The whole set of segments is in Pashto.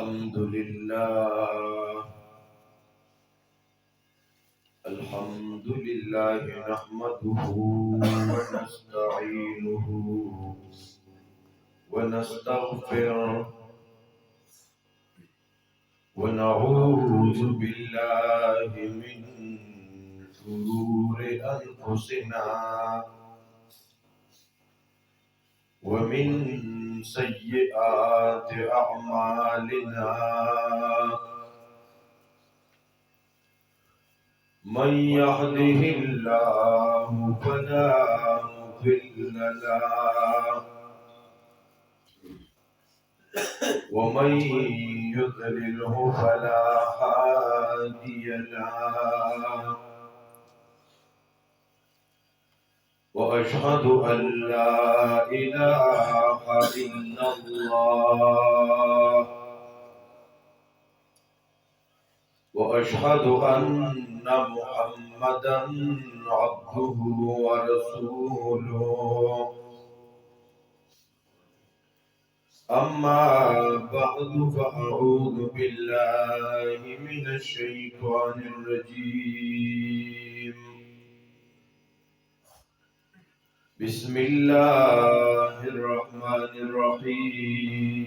الحمد لله الحمد لله نحمده ونستعينه ونستغفره ونعوذ بالله من شرور أنفسنا ومن سيئات أعمالنا من يهده الله فلا مضل له ومن يضلله فلا هادي له وأشهد أن لا إله إلا الله وأشهد أن محمدا عبده ورسوله أما بعد فأعوذ بالله من الشيطان الرجيم بسم الله الرحمن الرحيم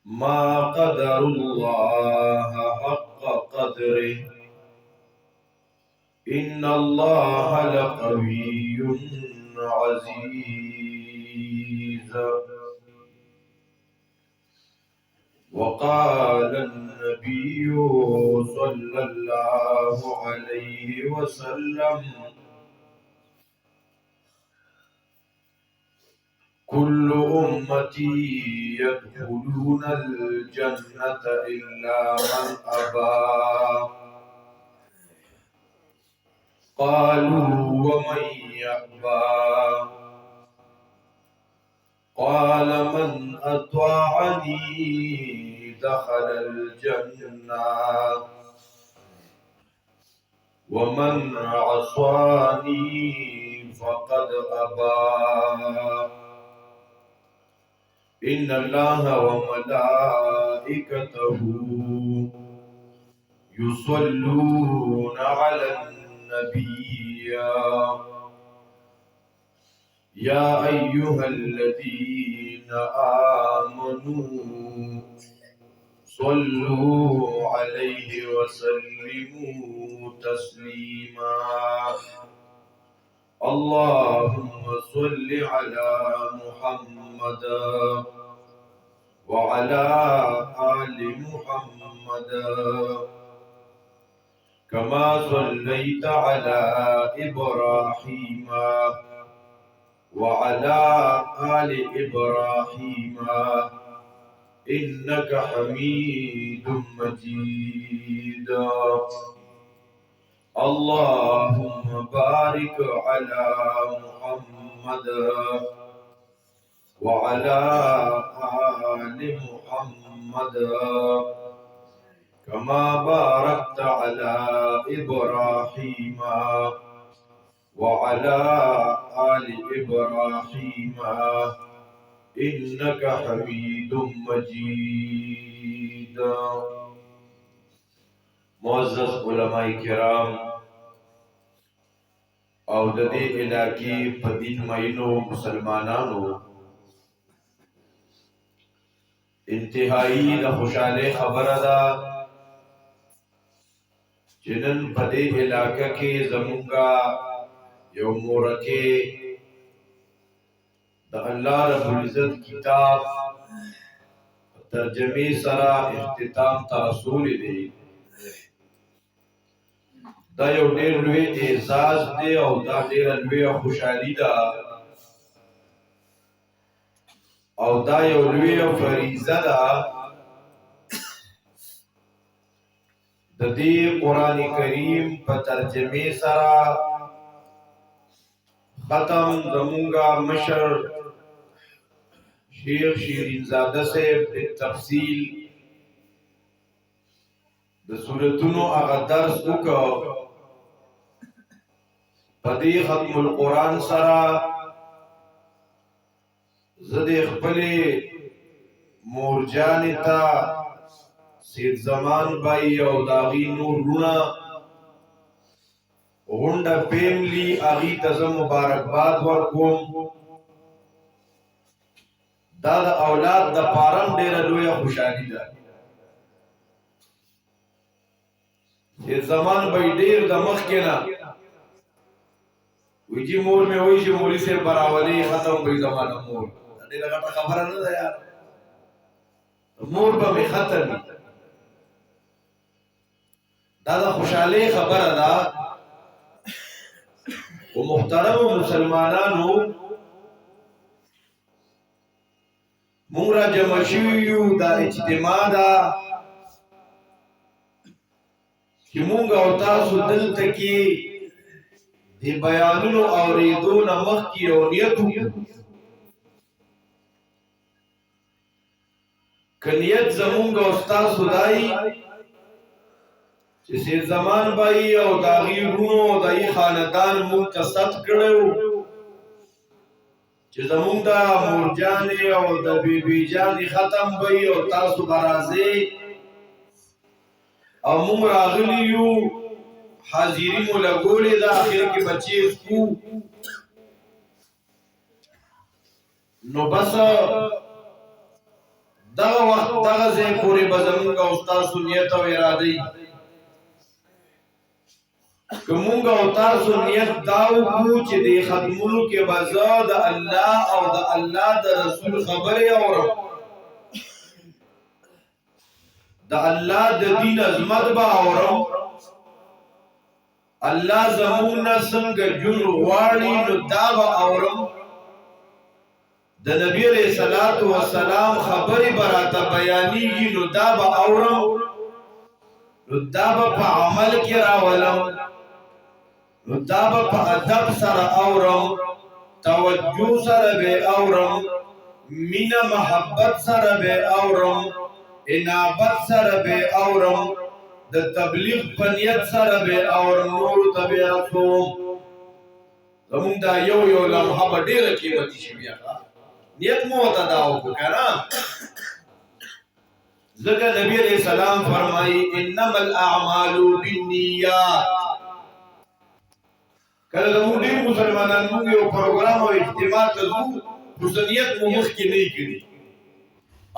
ما قدر الله حق قدره إن الله لقوي عزيز وقال النبي صلى الله عليه وسلم كل أمتي يدخلون الجنة إلا من أبى قالوا ومن يأبى قال من أطاعني دخل الجنة ومن عصاني فقد أبى إن الله وملائكته يصلون على النبي يا أيها الذين آمنوا صلوا عليه وسلموا تسليما اللهم صل على محمد وعلى آل محمد كما صليت على إبراهيم وعلى آل إبراهيم إنك حميد مجيد اللهم بارك على محمد وعلى آل محمد كما باركت على إبراهيم وعلى آل إبراهيم إنك حميد مجيد معزز علماء کرام او د دې علاقې په دین مینو مسلمانانو انتهایی د خوشاله خبره ده چې نن په دې علاقې کې زمونږه یو مورکه د الله رب العزت کتاب ترجمه سره اختتام ته رسول دی دا یو ډېر لوی اعزاز دی او دا ډېره لویه خوشحالي ده او دا یو لویه فریضه ده د دې قرآن کریم په ترجمه سره ختم زمونږه مشر شیخ شیرین زاده صاحب بالتفصیل د سورتونو هغه درس وکړ په دې ختم القرآن سره زه د خپلې مورجانې ته سید زمان بای او د هغې نور وروڼه غونډه پیملي هغې ته زه مبارکباد ورکوم. دا د اولاد د پاره هم ډېره لویه خوشحالي ده. سید زمان بای ډېر د مخکې نه وایي چې مور مې وایي چې مولوي صاحب به راولې ختم به وي زما د مور. ډېره غټه خبره نه ده یار، مور به مې ختم وي. دا د خوشحالۍ خبره ده. و محترم مسلمانانو، مونږ را جمع شوي یو، دا اجتماع ده چې مونږ او تاسو دلته کې د بیانونو اورېدو نه مخکې یو نیت وکړو. که نیت زمونږ او ستاسو دی چې سید زمان بای او د هغې وروڼو او د هغې خاندان مونږ ته ست کړی و چې زمونږ د مورجانې او د بیبي جانې ختم بی او تاسو به راځئ او مونږ راغلي یو، حاضري مو لګولې ده، اخر کې بچې څکو. نو بس دغه وخت دغه ځای پورې به زمونږ او ستاسو نیت او ارادې که مونږ او تاسو نیت دا وکړو چې د ختمونو کې به زه د الله او د الله د رسول خبرې اورم، د الله د دین عظمت به اورم، الله زمونږ نه څنګه ژوند غواړي نو دا به اورم، د نبی علیہ الصلوۃ والسلام خبرې به راته بیانېږي نو دا به اورم، نو دا به په عمل کې راولم، نو دا به په ادب سره اورم، توجه سره به اورم، مینه محبت سره به اورم، انابت سره به اورم، د تبلیغ په نیت سره به اورم، نورو ته به رسوم. زمونږ دا یو یو لمحه به ډېره قیمتي شي. بیا نیت مو ورته دا وکړو که نه؟ ځکه نبی علیہ السلام فرمایي انما الاعمال بالنیات. کله زمونږ ډېر مسلمانان مونږ یو پروګرام او اجتماع ته ځو خو نیت مو مخکې نه وي کړي،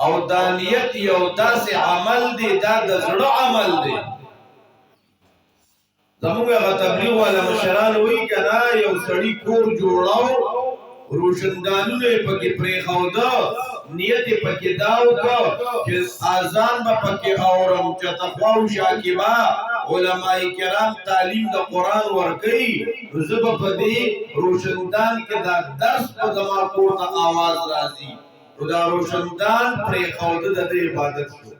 او دا نیت یو داسې عمل دی، دا د زړه عمل دی. زمونږ هغه تبلیغ والا مشران وایي که نه، یو سړي کور جوړاو، روشندانونه یې پکې پرېښوده، نیت یې پکې دا وکړه چې اذان به پکې اورم، چې تقوا او شاکبه علماء کرام تعلیم د قرآن ورکوي، نو زه به په دې روشندان کې دا درس په زما کور ته آواز راځي، نو دا روشندان پرېښوده د ده عبادت شو.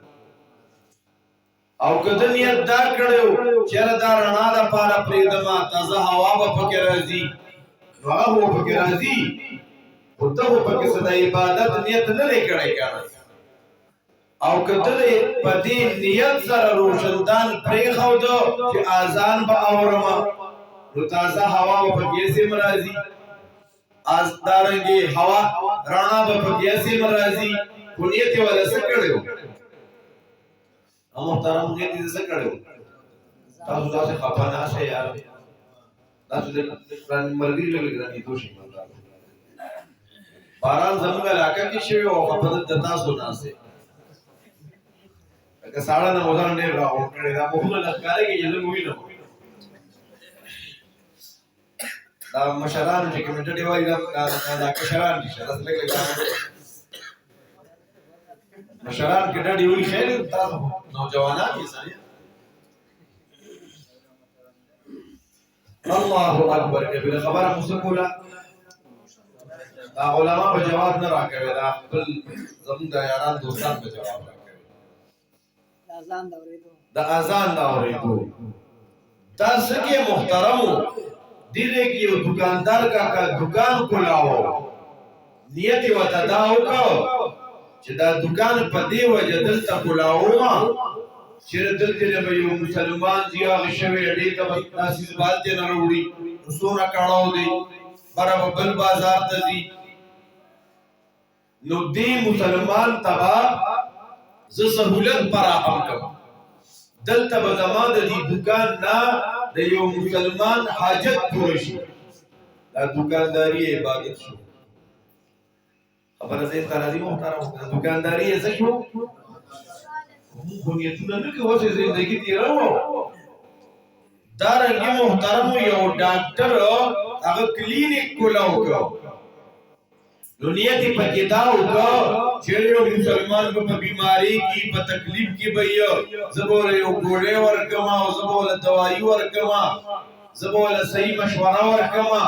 او که ده نیت دا کړی و چېرې دا رڼا دپاره پرېږدمه، تازه هوا به پکې راځي، نو هغه به پکې راځي، خو ته به پکې څه د عبادت نیت نه دی کړی که نه. او که ته په دې نیت سره روشندان پرېښوده چې اذان به اورمه، نو تازه هوا به پکې هسې هم راځي، دارنګې هوا رڼا به پکې هسې هم راځي، خو نیت یې والا څه کړی و؟ محترم نیت یې څه کړی و؟ تاسو داسې خفه نه شئ یار، تاسو د ملګري له ګرانېدو شئ. باران زموږ علاقه کې شوی او خفه د تاسو ناست دی، لکه ساړه نه مو ځان ډېر راغونډ کړی، دا مخونه له ښکارېږي چې زه مو وینم. دا مشرانو چې کومې ډډې وایي دا کشران دي، داسې لږ لږ مشران کې ډډې وایي، خیر تاسو نوجوانان یې سړی. الله اکبر کبیره. خبره مو څه کوله؟ دا علما به جواب نه راکوي، دا خپل زموږ د یاران دوستان به جواب راکوي. د اذان د اورېدو دا څه کې محترمو، دې ځای کې یو دکاندار کاکا دکان کولاوه، نیت یې ورته دا وکړو چې دا دکان په دې وجه دلته کولاومه چېرې دلته نه به یو مسلمان زیاغ شوی اډې ته به داسې زبال دی نه راوړي، نو څومره کړاو دی، بره به بل بازار ته ځي. نو دی مسلمان تبا ز سہولت فراہم کم دلته به زما د دې دکان نه د یو مسلمان حاجت پوره شي دا دکانداری عبادت شو خبره زه تر دې محترم دکانداری څه شو خو نیتونه نه کوي چې زندگی تیرو دارنګي محترم یو ډاکټر هغه کلینیک کولاو کو دنیا تی پکې دا وکړه چې یو مسلمان په بیماری کې په تکلیف کې بیا زبول یو ګوړې ورکما او زبول دوايي ورکما زبول صحیح مشوره ورکما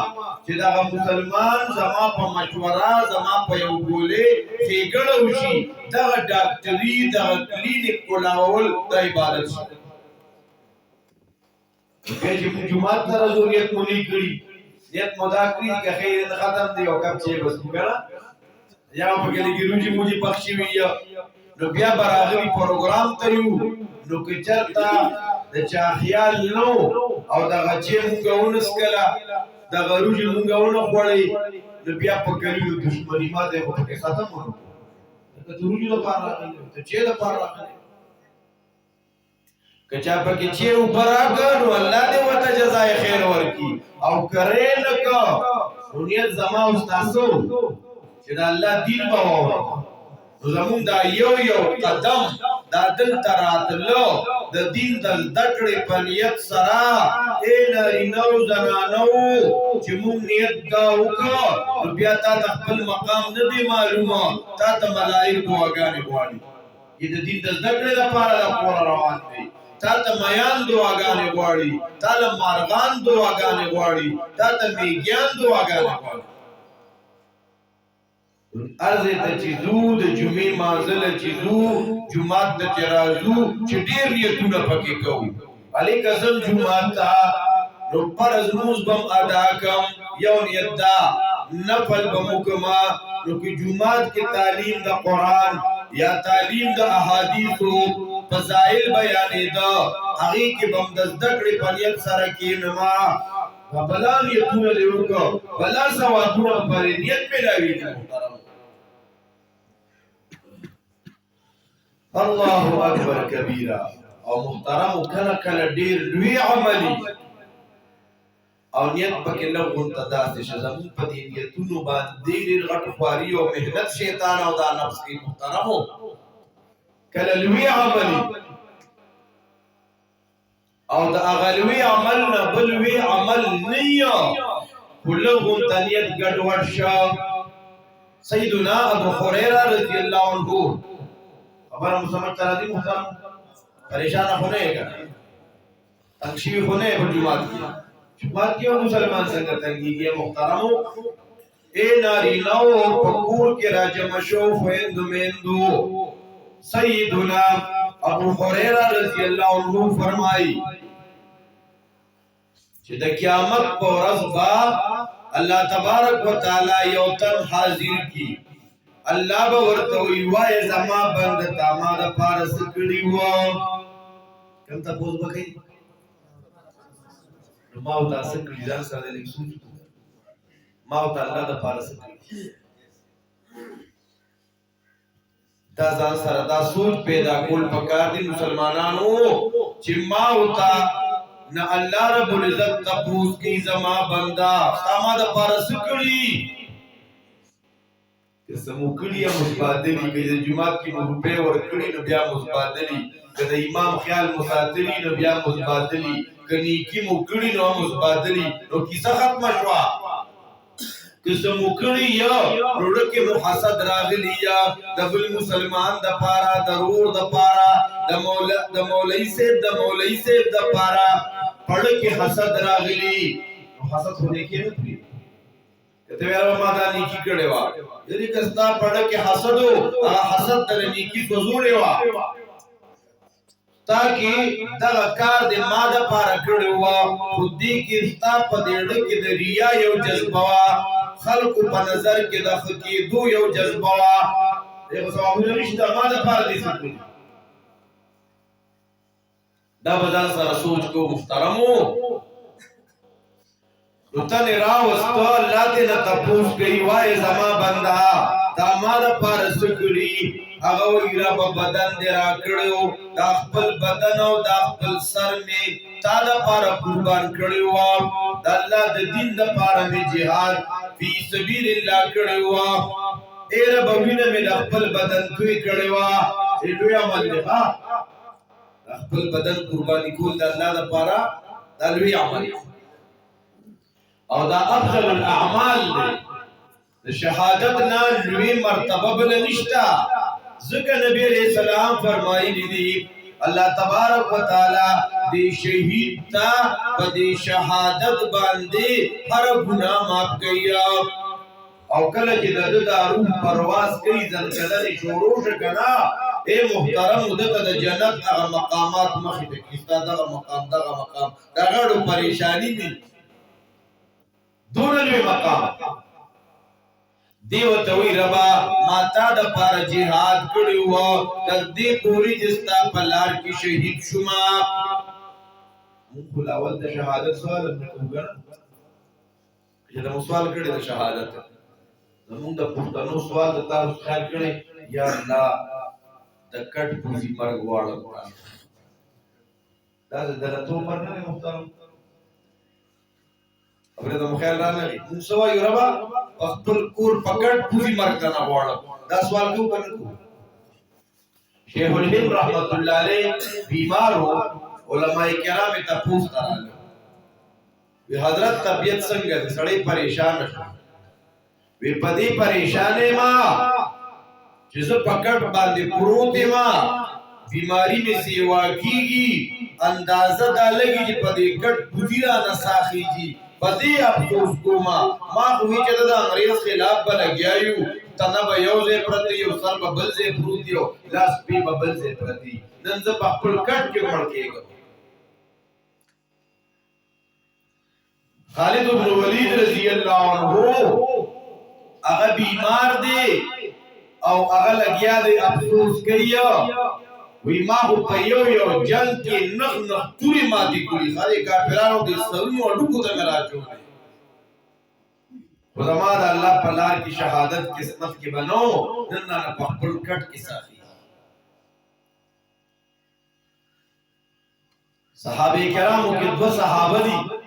چې دا مسلمان زما په مشوره زما په یو ګولې فکر وشي دا ډاکټري دا کلینیک کولاول د عبادت شي چې جمعه تر ضرورت مونږ کړی نیت مداکری که خیر ختم دی او کم چه بس بگنا یا پکلی کی روجی موجی پخشی وی نو بیا براغلی پروگرام تیو نو کچرتا دا چا خیال نو او دا غچه مونگا اونس کلا دا غروجی مونگا اون خوڑی نو بیا پکلی نو دشمنی ما دے خود کے ختم ہونو دا روجی دا پار راکلی دا چه دا پار راکلی کچا پکی چه اوپر آگا نو اللہ دے وطا جزائے خیر ورکی او کرے لکا سنیت زما استاسو چې دا الله دین باور زمون دا یو قدم دا دل تراتلو د دین د ذکر په نیت سره اے نارینو زنانو چې مون نیت دا وکړو بیا تا خپل مقام نه دی معلومه تا ته ملائکه دعاګانې غواړي د دین د ذکر لپاره دا پور روان دی تا ته میان دعاګانې غواړي تا له مارغان دعاګانې غواړي تا ته میګیان دعاګانې غواړي ارزه ته چې زو د جمعې مازل چې زو جمعات ته چرازو چې ډیر نیتونه پکې کوو علي قسم جمعات ته نو فرض موږ بم ادا کوم یو نیت دا نفل بمکما نو کې جمعات کې تعلیم د قران یا تعلیم د احادیثو فضائل بیانې دا هغه کې بم د ذکر په نیت سره کې نما بلا نیتونه لرو بلا ثوابونه پر نیت ملاوي الله اکبر کبیره او محترم کله کله ډیر لوی عملی او نیت پکې لغون تداسه شزمون په دې نیتونو باندې ډیر غټ خواري او مهنت شیطان او دا نفس کې محترمو کله لوی عملی او دا اغلوی عمل نه بلوی عمل نیا کلغون تنیت ګډوډ شو سیدنا ابو هريره رضی الله عنه خبر مسلمان تعالی دی محترم پریشان ہونے کا تنشیف ہونے پر جماعت کی مسلمان سنگت تنگی گیا محترمو اے ناریناو پکور کے راجم شوف ویندو میندو سیدنا ابو هريره رضی اللہ عنہ فرمائی چې د قیامت پر ورځ با الله تبارک و تعالی یو تن حاضر کی الله به ورته وی وای زما بند تا ما د پارس کړي وو کوم تاسو وکړي نو ما او تاسو کړي ځان سره لیک سوچ ما او الله د پارس کړي دا ځان سره دا سوچ پیدا کول پکار دي مسلمانانو چې ما او تا نه الله رب العزت تپوس کی زما بندا ساما د پارس کړي که سمو کړي یا متبادلی که د جمعات کې روپے ور کړي نو بیا متبادلی که د امام خیال مساتلی نو بیا متبادلی که نیکی مو کړي نو متبادلی نو کیسه ختمه شوه که سمو کړي یا روړه کې مو حسد راغلی یا د بل مسلمان د پارا ضرور د پارا د مولوی صاحب د پارا پړ کې حسد راغلی نو حسد هونه کې نه پری ته ویرا ما دا نیکی کړي وا یعنی کستا پړ کې حسدو حسد د نیکی فزوړې وا تاکي دا کار د ماده پاره کړي وا خودي کې ستا په دې کې د ریا یو جذبه وا خلق په نظر کې د خکی دو یو جذبه وا دغه ثوابونه نشته ماده پاره دي سکو دا بدل سره سوچ کو محترمو نو تن راوستو اللہ تے نہ تپوس گئی وائے زما بندہ دا ما دپاره څه کړي هغه وایي ربه بدن دې راکړی و دا خپل بدن او دا خپل سر مې تا دپاره قربان کړی وه د الله د دین دپاره مې جهاد فی سبیل الله کړی وه ای ربه وینه مې د خپل بدن توی کړې وه لوی عمل دی خپل بدن قرباني کول د الله دپاره دا لوی عمل او دا افضل الاعمال دی د شهادت نه لوی مرتبه بل نشته ځکه نبی علیہ السلام فرمایلی دي الله تبارک وتعالی دې شهید ته په دې شهادت باندې هر ګناه معاف کوي او کله چې د روح پرواز کوي زلزلې شروع شي کنه اے محترم دغه د جنت هغه مقامات مخې ته کیستا دغه مقام دا غړو پریشانی دي دونه لوی مقام دیو ته وی ربا ماتا د پاره jihad کړي وو تر دې پوری جستا په لار کې شهید شوما موږ اول د شهادت سوال وکړو چې دا سوال کړي د شهادت زمونږ د پښتنو سوال د تاسو خیال کړي یا الله د کټ پوزي مرګ واړه دا د درته عمر نه محترم اوره د مخیل را نه موږ سوا یو ربا خپل کور پکټ پوزي مرګ نه واړه دا سوال کوم کنه شیخ الهند رحمت الله علیه بیمار ہو علماء کرام ته پوښتنه راغله وی حضرت طبیعت څنګه ده سړی پریشان شو وی پدی پریشانې ما چې زه پکټ باندې پروت ما بیماری می سیوا کیږي اندازه دا لګي چې پدی کټ بوزیرا نه ساخیږي پدی افسوس کوما ما خو چې دا انګریز خلاف بلګیایو تنه به یو ځای پرتی یو سر به بل ځای پروت دی لاس په بل ځای پرتی نن زه په خپل کټ کې مړ کېږم خالد بن ولید رضی اللہ عنہ اغا بیمار دے او اغا لگیا دے افسوس کیا وی ما ہو پیو یو جنگ کے نخ توری ماتی کولی خالی کافرانو دے سرونو اڈوکو دا میرا چونے خدا دا اللہ پلار کی شہادت قسمت کی بنو نننا پخپل کٹ کی ساخی صحابہ کرامو کے دو صحابہ دی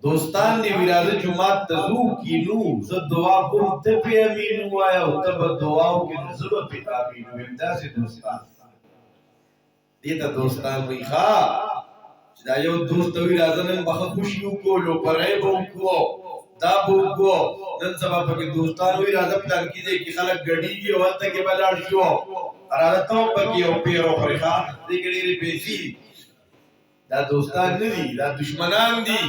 دوستان دی ویرازه جمعات تزو کینو زه دعا کوم ته په امین وایا او ته په دعاو کې زه په امین وایم دا سي دوستان دې ته دوستان وی ښا چې دا یو دوست ویرازه نن به خوشي وکولو پرې به وکړو دا به وکړو نن سبا په دوستان ویرازه پلان کې دي کې خلک ګډيږي او ته کې بلار شو راته په کې او پیرو خرخه دې کې لري پیسې دا دوستان نه دي دا دشمنان دي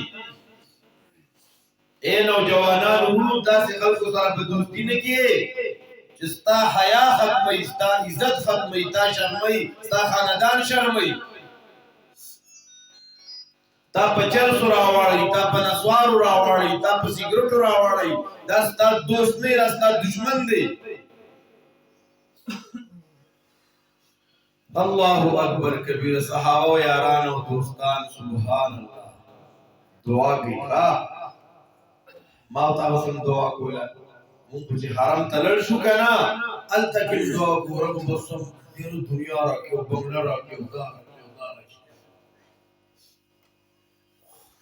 اے نوجوانان ورو داسې خلکو سره په دوستی نه کې چې ستا حیا ختموي ستا عزت ختموي تا شرموي ستا خاندان شرموي تا په چرسو راواړي تا په نسوارو راواړي تا په سیګریټو راواړي دا ستا دوست نه دا ستا دشمن دی الله اکبر کبیر صحابه یاران او دوستان سبحان الله دعا کوي ما تاسو دعا کوله مونږ چې حرم تلل شو کنه الته کې دعا کوو بسم دې دنیا راکې او بنگلا راکې او دا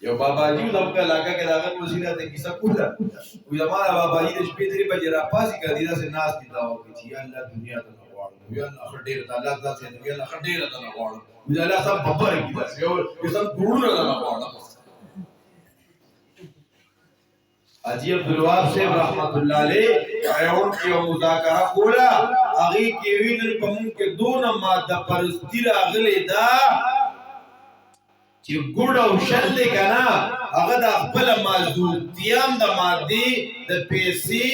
یو بابا جی دغه علاقہ کې داغه وزیره ته کیسه کوله وی زماره بابا جی د شپې 3 بجې را پاسې کړي دا سه ناس دي دعا کوي چې الله دنیا ته غواړي وی الله خډیر ته الله ذات ته وی الله خډیر ته غواړي وی الله سب ببر کیږي یو سم ګورو نه غواړي حاجی عبدالوهاب صاحب رحمت اللہ علیہ ایون کی مذاکرہ کولا اغی کی وینر پمون کے دون مادہ پرستی راغلی دا چی گوڑ او شل کنا اغا دا خپل مازدوتیام دا مادی دا پیسی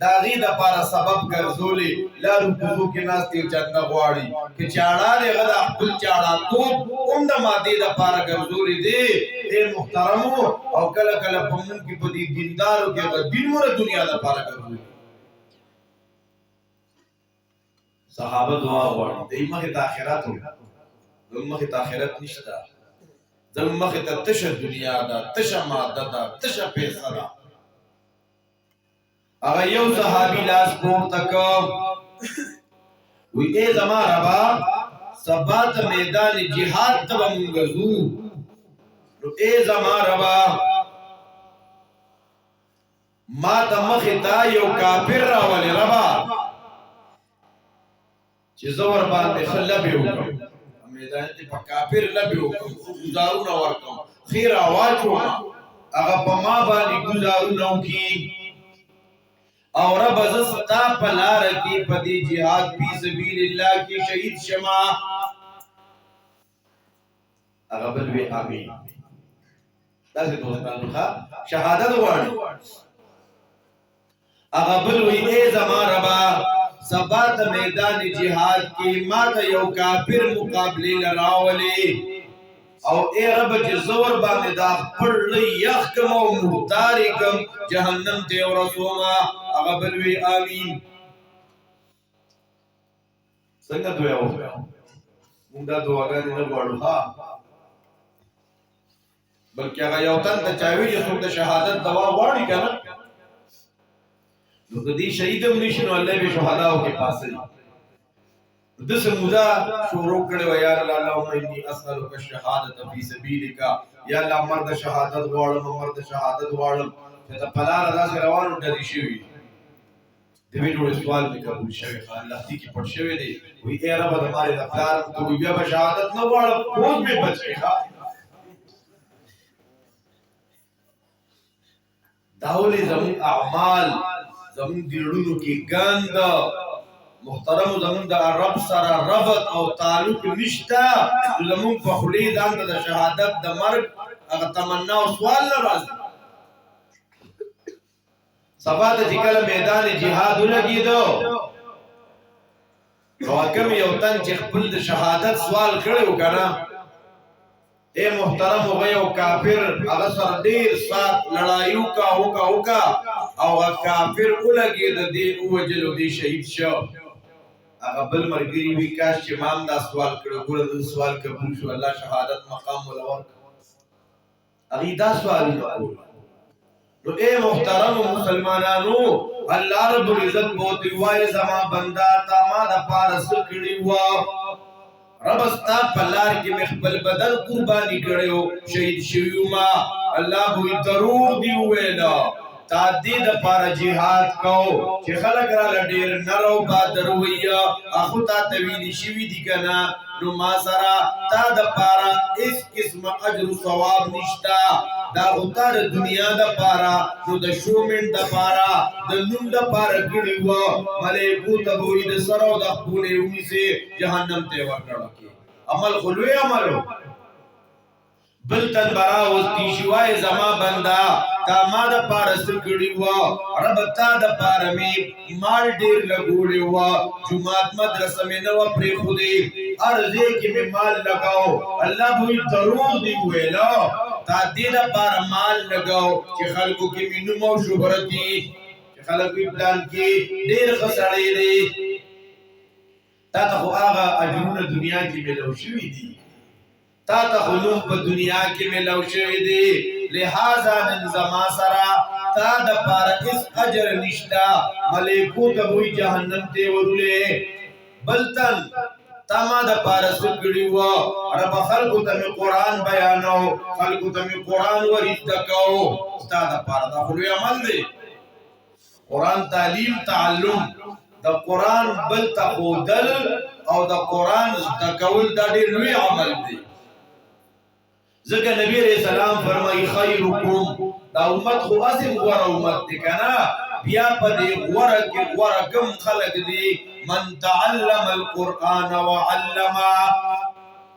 دا غی دا پارا سبب گرزولی لارو کدو کے ناس تیو چند غواری کہ چاڑا دے غا دا خپل چاڑا توب ام دا مادی دا پارا گرزولی دے اے محترمو او کلا کلا پمون کی پدی دیندارو کیا دا دین مورا دنیا دا پارا گرزولی صحابہ دعا غواری دا امخی تاخیرات ہو دا امخی تاخیرات نشتا دا امخی تا تشا دنیا دا تشا مادہ دا تشا پیسا دا هغه یو صحابي لاس پورته کړ وی ای زما ربا سبا ته میدان جهاد ته مونږ ځو نو ای زما ربا ما ته مخې ته یو کافر راولې ربا چې زه ورباندې ښه لبې وکړم میدان کې په کافر لبې وکړم ګزارونه ورکړم ښې راواچوم هغه په ما باندې ګزارونه وکړي او رب زه ستا په لاره کې په دې جهاد فی سبیل الله کې شهید شما هغه بل وی امین داسې دوستانو ښه شهادت غواړي هغه بل وی ای زما ربا سبا ته میدان جهاد کې ما ته یو کافر مقابله لراولې او اے رب چې زور باندې دا خپل یخ کم او مردار کم جهنم ته ورسوما هغه بل وی امین څنګه دعا وکړه موږ دا دعاګانې نه غواړو ها بلکې هغه یو تن ته چاوي چې څوک د شهادت دوا غواړي کنه نو دې شهید هم نشي نو الله به شهداو کې پاسي د سمودا شروع کړو یا الله اللهم اني اسالک الشهادت فی سبیلک یا الله مرد شهادت غواړم چې ته پلار راځي روانو د دې شوی د ویډیو سوال می قبول شوی الله دې کې پټ شوی دی وی اے رب د مال افکار کوی بیا به شهادت نه غواړم خود می بچی ښا داولی زمون اعمال زمون دیړونو کې ګند محترم زمون د رب سره ربط او تعلق نشتا زمون په خلی دان د شهادت د مرګ هغه تمنا او سوال نه راځي سبا د ذکر میدان جهاد لګیدو او کوم یو تن چې خپل د شهادت سوال کړو کنه اے محترم هو یو کافر هغه سره ډیر سات لړایو کا او کافر ولګي د دې وجلو دی شهید شو هغه بل مرګري وی کاش چې مام دا سوال کړو ګور د سوال قبول شو الله شهادت مقام ولور هغه دا سوال وکړو نو اے محترم مسلمانانو الله رب العزت بہت وای زما بندا تا ما د پارس کړي وا رب استا پلار کې مخبل بدل قرباني کړو شهید شوی ما الله وی ضرور دی ویلا تا دې د پاره jihad کو چې خلک را لډیر نرو بادر ویا اخو تا تویل شوی دی کنه نو ما سره تا د پاره اس قسم اجر ثواب نشتا دا غتار دنیا د پاره نو د شومن د پاره د نوم د پاره کړي و ملائکو ته وې د سره د خپل یومي سي جهنم ته ورکړه کی عمل خلوی عملو بل تن برا وستی شوای زما بندا تا ما د پاره سکړی و رب تا د پاره می مال ډیر لګوړی و جمعات مدرسه می نو پرې خودي ارزه کې می مال لگاو الله به ضرور دی ویلا تا دې د پاره مال لگاو چې خلکو کې مینو مو شهرت دي چې خلکو پلان کې ډیر خسړې دي تا ته هغه اجرونه دنیا کې ملو شوی دي تا ته خلوم په دنیا کې ملو شوی دی لہذا نن زما سرا تا د پاره اس اجر نشتا ملائکو ته وې جهنم ته ورولې بلتن تا ما د پاره سګړی و رب خلقو ته قرآن بیانو خلقو ته قرآن ورته کو تا د پاره دا خو عمل دی قرآن تعلیم تعلم د قرآن بل تخودل او د قرآن تکول دا ډېر لوی عمل دی ځکه نبی رسول الله فرمایي خیرکم دا امت خو اسیم غوړه امت دی کنه بیا په دې غوړه کې غوړه کم خلق دی من تعلم القرآن وعلم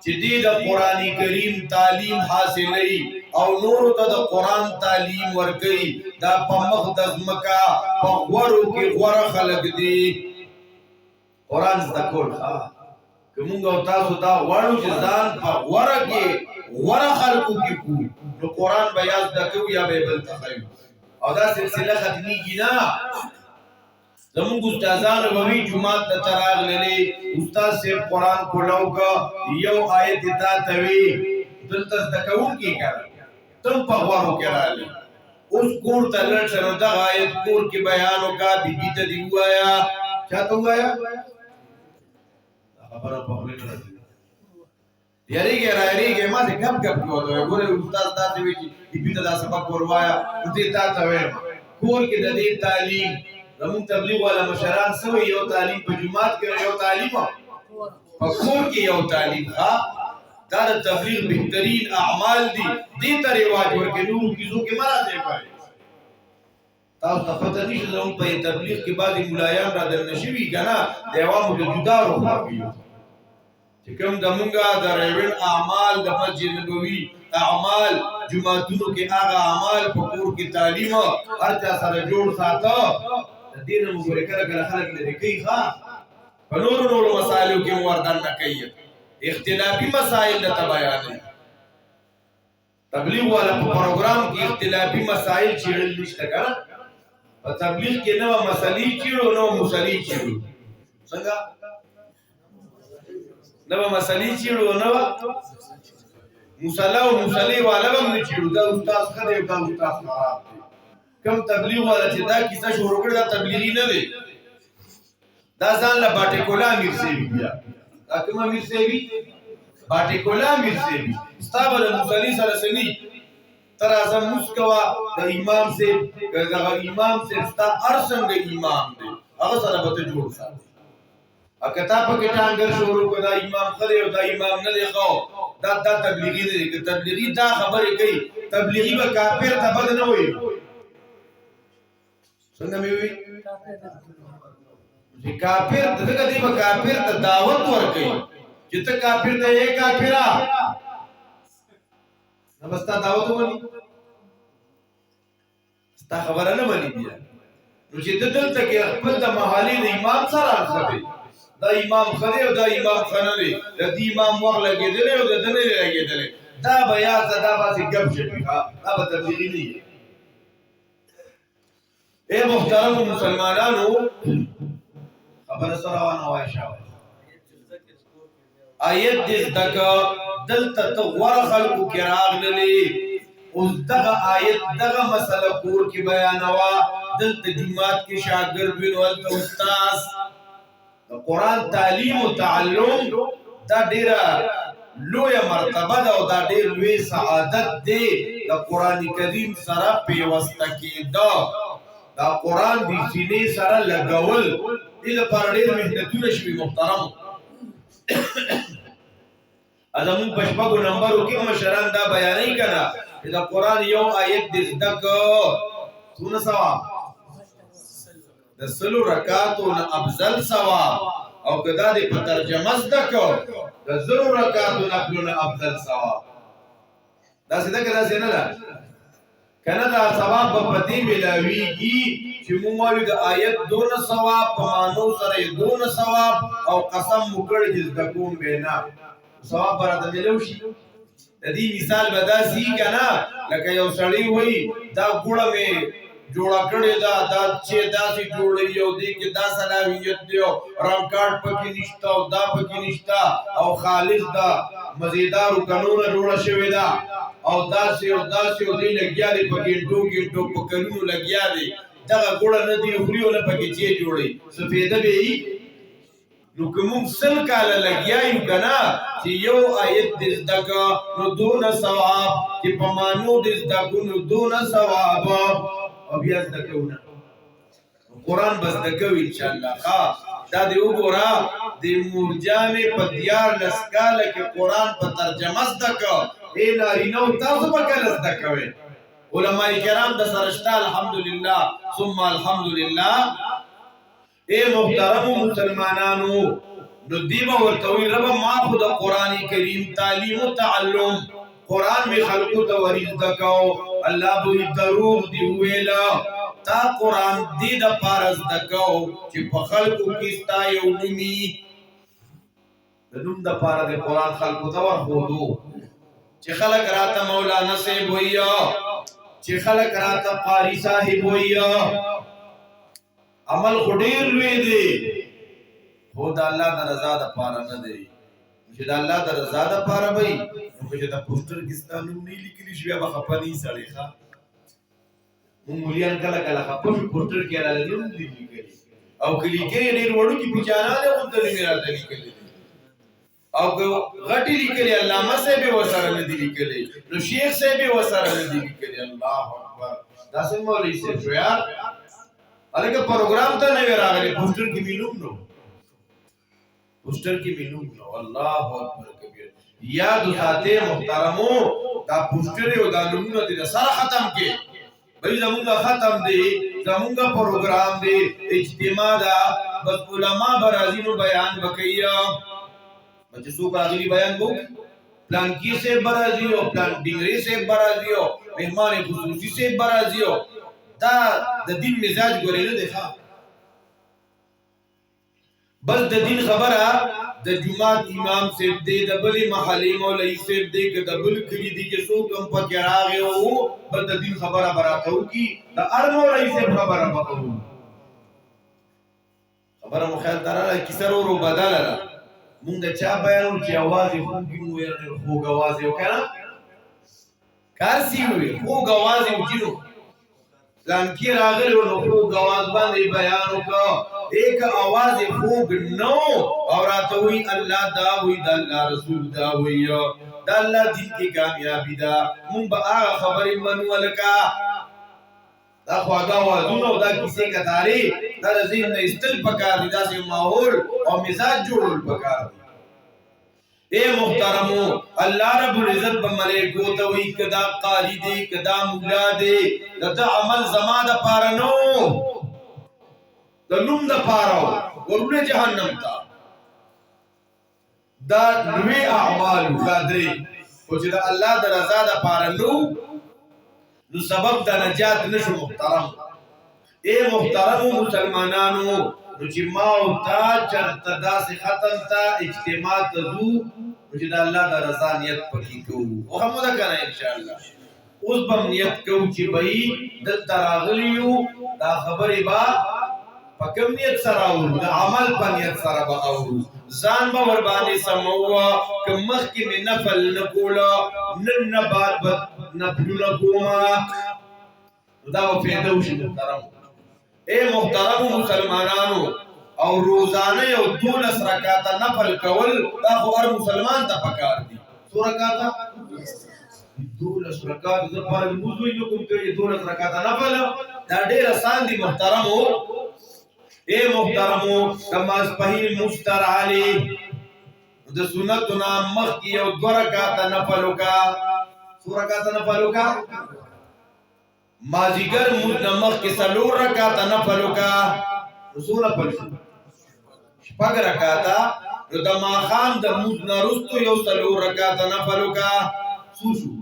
چې دې د قرآن کریم تعلیم حاصلې او نور ته د قرآن تعلیم ورکړي دا په مقدس مکه په غوړو کې غوړه خلق دی قرآن ذکر کومه تاسو دا وړو چې ځان په غوړه کې غوړه خلقو کې کو نو قرآن بیان دکو یا به بل تخیو او دا سلسله ختمیږي نه زموږ استادانو به وی جمعه ته تراغ للی استاد سے قرآن کولاو کا یو آیت تا توی دلته تکون کی کړ تم په غوړو کې راځي اوس کور ته لړ شنو دغه آیت کور کې بیان وکا بیبي ته دی وایا چاته وایا خبره په خپل راځي یریږي راځي ما دې کم کم کوو ګوره استاد تاسو وی چې بیبي ته دا سبق وروایا دې تاسو وایم کور کې د دې تعلیم زمون تبلیغ والا مشران سوی یو تعلیم په جماعت کې یو تعلیم په کور کې یو تعلیم ها دا د تبلیغ بهترین اعمال دي دې ته رواج ورکې نور کیسو کې مراد پای تاسو ته پته نشته زمون په تبلیغ کې بعضی ملایان را در نشوي کنه د عوامو د جدا روحي چې کوم زمونږه د ریوین اعمال د مسجد نبوي اعمال جمعتونو کې هغه اعمال په کور کې تعلیم هر چا سره جوړ ساته دین مګورې کله خلک لري کوي ښا په نورو مسایلو کې وردان نه کوي اختلافي مسائل د بیان تبلیغ والا په پروګرام کې اختلافي مسائل چیرل نشته کنه په تبلیغ کې نو مسلې چیرو نو مسلې چیرو څنګه نو مسلې چیرو نو مصلا او مصلی والا هم نه چیرو دا استاد خدای دا استاد خراب دی کم تبلیغ والا چې دا کیسه شروع کړه دا تبلیغی نه دی دا ځان لا باټه کولا امیر سی بیا دا کوم امیر سی بی باټه کولا امیر سی بی استاد مصلی سره سنی تر اعظم مسکوا د امام سے دا امام سے استاد ارسنګ امام دی هغه سره به جوړ ساتي اکتا په کې ټانګر شروع کړه امام خدای او دا امام نه دی خو دا تبلیغی دی که تبلیغی دا خبره کوي تبلیغی به کافر ته بد نه وي څنګه مې وي چې کافر دغه دی به کافر ته دعوت ورکړي چې ته کافر ته یې کافرا نمستا دعوت ونی ستا خبره نه ونی بیا نو چې دلته کې خپل د محلي د امام سره راځي دا امام خدای او دا امام خنلي د دې امام وغ لګیدل او د دنه لګیدل دا بیا زدا باسي ګب شي دا به تبلیغی نه اے محترم مسلمانانو خبر سره وانه وایشا آیت دې دغه دلته تو ور خلقو کې راغلي اوس دغه آیت دغه مسله کور کې بیانوا دلته جماعت کې شاګرد وینول ته استاد قرآن تعلیم و تعلم دا ډیره لویه مرتبه ده او دا ډیر لوی سعادت دی د قرآن کریم سره پیوسته کېده دا قرآن د سینې سره لګول دې لپاره ډېر محنتونه شوي محترم زموږ په شپږو نمبرو کې مشران دا بیانوي که نه چې د قرآن یو آیت دې زده کړه څونه ثواب د سلو رکعاتو نه افضل ثواب او کدا دې په ترجمه زده کړه د زرو رکعاتو نه افضل ثواب دا څه ده کدا څه نه ده کنه دا ثواب په پدې ملاويږي چې موږ وایو د آیت دون ثواب په مانو سره دون ثواب او قسم وکړي چې د کوم بینا ثواب برته ملو شي د دې مثال بداسي کنه لکه یو سړی وای دا ګوړه می جوړا کړی دا چې داسې جوړی یو دی کې دا صلاحیت دی رنګ کارت پکې نشته او دا پکې نشته او خالص دا مزیدار قانون جوړ شوی دا او داسې او دی لګیا دی پکې ټوکې په کلونو لګیا دی دا ګوړه نه دی خوريو نه پکې چې جوړي سفیده به نو کوم سل کال لګیا یو کنه چې یو آیت دې دغه نو دون ثواب چې په مانو دې دغه نو دون ثواب او بیا زدکونا قرآن بس دکو انشاءاللہ دا دی وګورا دی مورجانې په دیار لسکاله کې قرآن په ترجمه زدکو اے نارینو تاسو په کله زدکوي علماء کرام د سرشتہ الحمدللہ ثم الحمدللہ اے محترم مسلمانانو نو دیبا ورتوی رب ما خود قرآن کریم تعلیم و تعلم قرآن میں خلقو توریز دکاو اللہ بوی دروغ دی ویلا تا قرآن دی دا پارز دکاو چی پا خلقو کستا یو نمی نم دا پارا دی قرآن خلقو تور خودو چی خلق راتا مولانا صاحب ہویا چی خلق راتا قاری صاحب ہویا عمل خودیر لوی دی خود اللہ دا رضا دا پارا ندی چې د الله د رضا د پاره وي نو چې د پوسټر کې ستاسو نوم نه لیکلی شي بیا به خپه نه سړی ښه مونږ مليان کله کله خپل پورټر کې راځي دي لیکلي او کلی کې ډېر وړو کې بچانانه غوته نه راځي لیکلي او غټي لیکلي علامه صاحب وسره نه دي لیکلي نو شیخ صاحب وسره نه دي لیکلي الله اکبر دا څنګه مولوی صاحب شو یار الګ پروګرام ته نه راغلي پوسټر کې مينوم نو پوسټر کې مينوم نو الله اکبر کبیر یاد ساته محترمو دا پوسټر او دا نمونه دي سره ختم کې بھئی زمونږه ختم دی زمونږه پروګرام دی اجتماع دا بس علماء برازینو بیان وکیا بچ څوک راغلي بیان وو پلان کی سے برازي او پلان ډنګري سے برازي او مهمان خصوصي سے برازي دا د دین مزاج ګورې نه دی ښا بس د دین خبره د جمعات امام صاحب دی د بلې محلي مولوي صاحب دی که د بل کلي دی چې څوک هم پکې راغی او بس د دین خبره به راته وکړي د هر مولوي صاحب خبره به کوو خبره مو خیال ته راغله کیسه ورو بدله ده مونږ د چا بیان چې اواز یې خوږ وي خوږ اواز یې وکړه کار سی وي خوږ اواز یې وکړو پلان کې راغلی نو خوږ اواز باندې بیان وکړه ایک آواز خوږ نو او راته وی الله دا وی د الله رسول دا وی دا الله دین کې کامیابی دا مونږ به هغه خبرې منو لکه دا خواږه آوازونه او دا کیسې کتاري دا د ذهن نه ایستل پکار دي داسې ماحول او مزاج جوړول پکار دي اے محترمو الله رب العزت به ملائکو ته وی کدا قاری دی کدا مولا دی دا عمل زما د پاره نو د نوم د پاره ورونه جهنم ته دا لوی اعمال قادري او چې د الله د رضا د پاره نو سبب د نجات نشو محترم اے محترم مسلمانانو نو چې ما او تا چرته داسې ختم تا اجتماع ته ځو چې د الله د رضا نیت پکې کوو او هم دا کنه ان شاء الله اوس به نیت کوو چې بھئی دلته راغلیو دا خبرې با په کوم نیت سره اورو د عمل په نیت سره به اورو ځان به ور باندې سموه که مخکې مې نفل نه کوله نن نه بعد به نفلونه کومه دا به فایده وشي محترم اے محترم مسلمانانو او روزانه یو 12 رکعاته نفل کول دا خو هر مسلمان ته پکار دي څو رکعاته 12 رکعات د فرض موضوع یو کوم ته 12 رکعاته نفل دا ډېر آسان دي محترمو اے محترمو نماز پهین مستر علی د سنت نام مخ کی یو 2 رکعاته نفل وکا څو رکعاته نفل وکا مازیګر مدمخ کې 3 رکعاته نفل وکا رسول پل شپږ رکعاته نو د ماخام د مود نرستو یو 3 رکعاته نفل وکا سوشو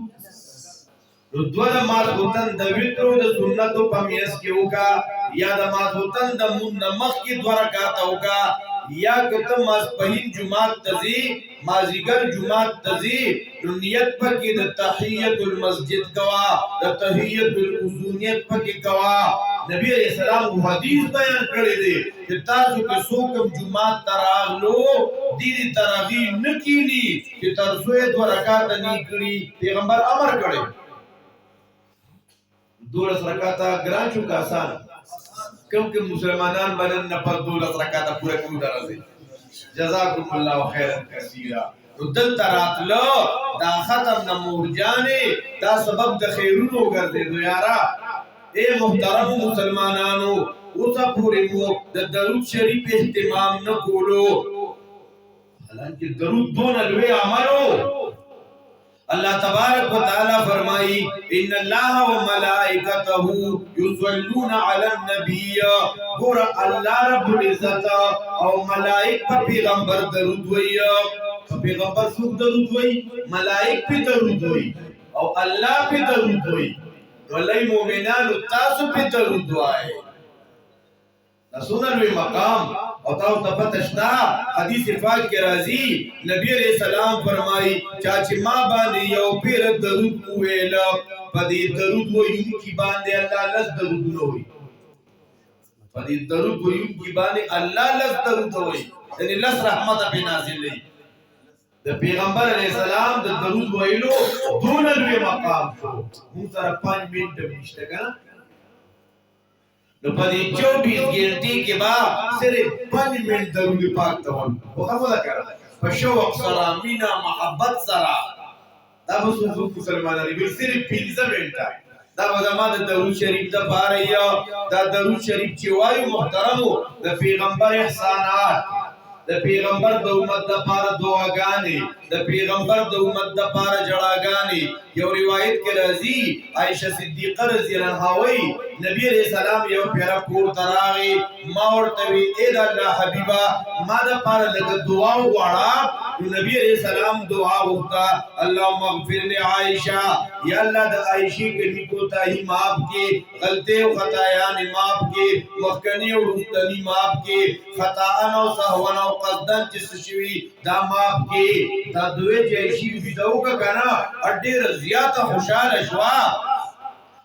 نو دوه د ماخوتن د ویترو د سنتو په میس کې وکا یا د ماخوتن د مود نمخ کې 2 رکعاته وکا یا کته ماسپهین جمعات تزي مازیګر جمعات تزي نیت پکې د تحیت المسجد کوا د تحیت الوضویت پکې کوا نبی علیہ السلام حدیث بیان کړی دی چې تاسو کې څوک جمعات تراغلو دې تراغي نکینی چې ترسو 2 رکعات نه کړی پیغمبر امر کړی 12 رکعاته ګران شو کا آسان کم مسلمانان بدن نه پر 12 رکعاته پوره کوي درځي جزاکم الله خیرا کثیرا دل تراتلو دا ختم نه مورجانې دا سبب د خیرونو ګرځېدو یارا اے محترم مسلمانانو اوسه پورې مو د درود شریف اهتمام نه کولو حالانکه درود دون لوی عملو اللہ تبارک و تعالی فرمائی ان اللہ و ملائکته یصلون علی النبی گور اللہ رب العزت او ملائک پر پیغمبر درود وی پیغمبر سوک درود وی ملائک پہ درود وی او اللہ پہ درود وی ولی مومنان تاسو پہ درود وی سنن مقام او تاو تفتشتا حدیث پاک کے راضی نبی علیہ السلام فرمائی چاچی ماں باندے یو پیر درود ویلا پدی درود ویون کی باندے اللہ لز درود نوئی پدی درود ویون کی باندے اللہ لز درود نوئی یعنی لز رحمت پہ نازل لئی دا پیغمبر علیہ السلام دا درود ویلو دون الوی مقام شو ہم سارا 5 منٹ بنشتا کنا نو په دې 24 غنټې کې با صرف 5 منټ درود پاک ته وایو خو خبره کړه په شوق سره مینا محبت سره دا به څو مسلمانانو به صرف 15 منټه دا به زما د درود شریف د پاره یا دا درود شریف چې وایو محترمو د پیغمبر احسانات د پیغمبر د امت د پاره دعاګانې د پیغمبر د امت د پاره جړاګانې یو روایت کې راځي عائشہ صدیقہ رضی الله عنها وایي نبی علیہ السلام یو پیرا کور تراغي ما ورته وی اے د الله حبیبا ما د پاره لږ دعا وغواړه نبی علیہ السلام دعا وکړه اللهم اغفر لعائشہ یا الله د عائشہ کې کوتاهی معاف کې غلطي او خطایان معاف کې مخکنی او رستنی معاف کې خطا او سهوا او قصدن چې شوی دا معاف کې دا دوی چې شي ویدو کا کنه ډېر زیاته خوشاله شوا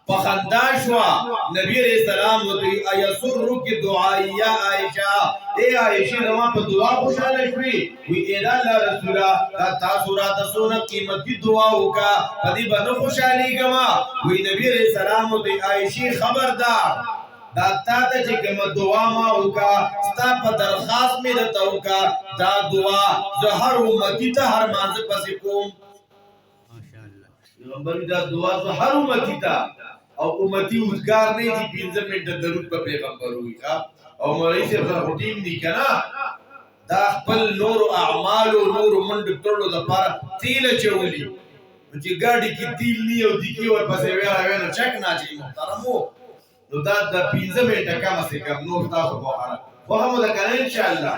پخندا شوا نبی علیہ السلام وی ایسرک دعائی عائشہ اے عائشہ زما په دعا خوشاله شوی وی اے الله رسولا تاسو را تاسو نه قیمتي دعا وکا پدی باندې خوشالي گما وی نبی علیہ السلام وی عائشہ خبردار دا تا ته چې کوم دعا ما وکا ستا په درخواست مې رته وکا دا دعا زه هر امتی ته هر مانځ پسې کوم ماشاءالله پیغمبر دا دعا زه هر امتی ته او امتی اوزګار نه دي 15 منټه درود په پیغمبر وی ښا او مولوی صاحب سره ټیم دی کنه دا خپل نور اعمال او نور منډ ټولو د پاره تیل چولی چې ګاډي کې تیل نه او د کی ور پسې ویل چک نه چي محترمو نو دا د 15 منټه کم څه کم نور تاسو واره خو هم دا کنه ان شاء الله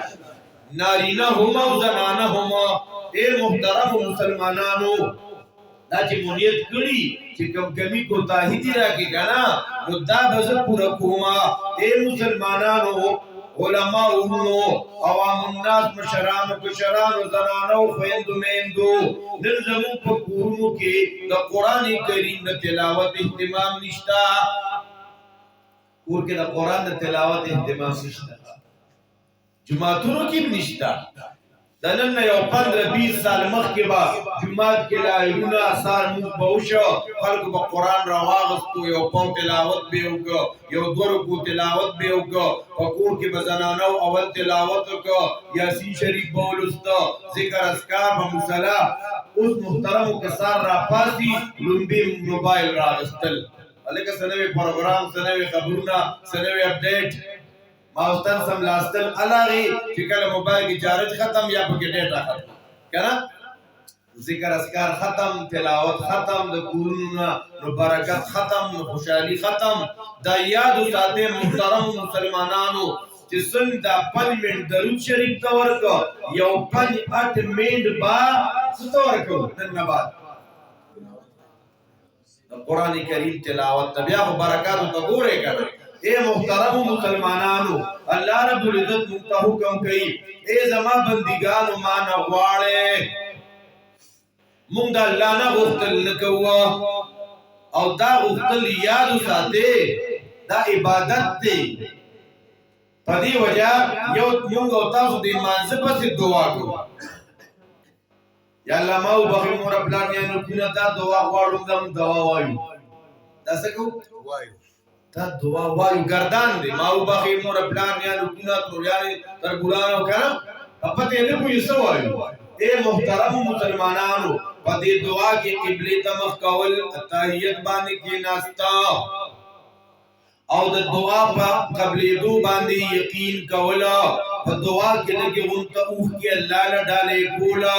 نارینه هم او زنانه هم اے محترم مسلمانانو دا چې مونیت کړی چې کم کمی کوتاهی دی راکې کنه نو دا به پورا کوما اے مسلمانانو علماء عوام الناس مشرانو کشرانو زنانو خویندو میندو نن زمون په کورونو کې د قران کریم د تلاوت اهتمام نشتا کور کې د قران د تلاوت اهتمام نشتا جمعهتونو کې نشتا د نن یو 15-20 سال مخکې با جمعات کې لایونه اثار مو بوشو خلکو په قران راواغستو یو په تلاوت به وکړو یو دورو کو تلاوت به وکړو په کور کې بزنانو اول تلاوت وکړو یاسین شریف بولستا ذکر اذکار په مصلا اوس محترم کسار را پاسي لومبي موبایل راغستل الکه سنوي پروګرام سنوي خبرونه سنوي اپډیټ ما استاد سم لاستل الاغي چې کله موبایل کې چارج ختم یا پکې ډیټا ختم کنه ذکر اذکار ختم تلاوت ختم د کورونو نو برکت ختم نو خوشحالي ختم دا یاد ساته محترم مسلمانانو چې څنګه دا 5 منټ درود شریف تا ورکو یو 5-8 منټ با څه ورکو نن بعد قرآن کریم تلاوت بیا برکات ته ګوره کړه اے محترم مسلمانانو اللہ رب العزت مونږ حکم کوي اے زما بندگانو ما نه غواړې مونږ د الله نه غوښتل نکوه او دا غوښتل یاد ساته دا عبادت دی په دې وجہ یو مونږ او تاسو د مانځ په دعا کوو یا الله ما وبخښ مور پلان یې نو کینه دا دعا غواړم دم دعا وایو دا څه کو وایو تا دعا وایو گردان دی ما وبخښ مور پلان یې نو کینه ترویانه تر ګلانو کنه په دې نه کوی څه وایو اے محترم مسلمانانو په دې دعا کې قبله ته مخ کول تحیت باندې کې ناستا او د دعا په قبله دو باندې یقین کولا په دعا کې لګي غونته اوه کې الله له ډالې کولا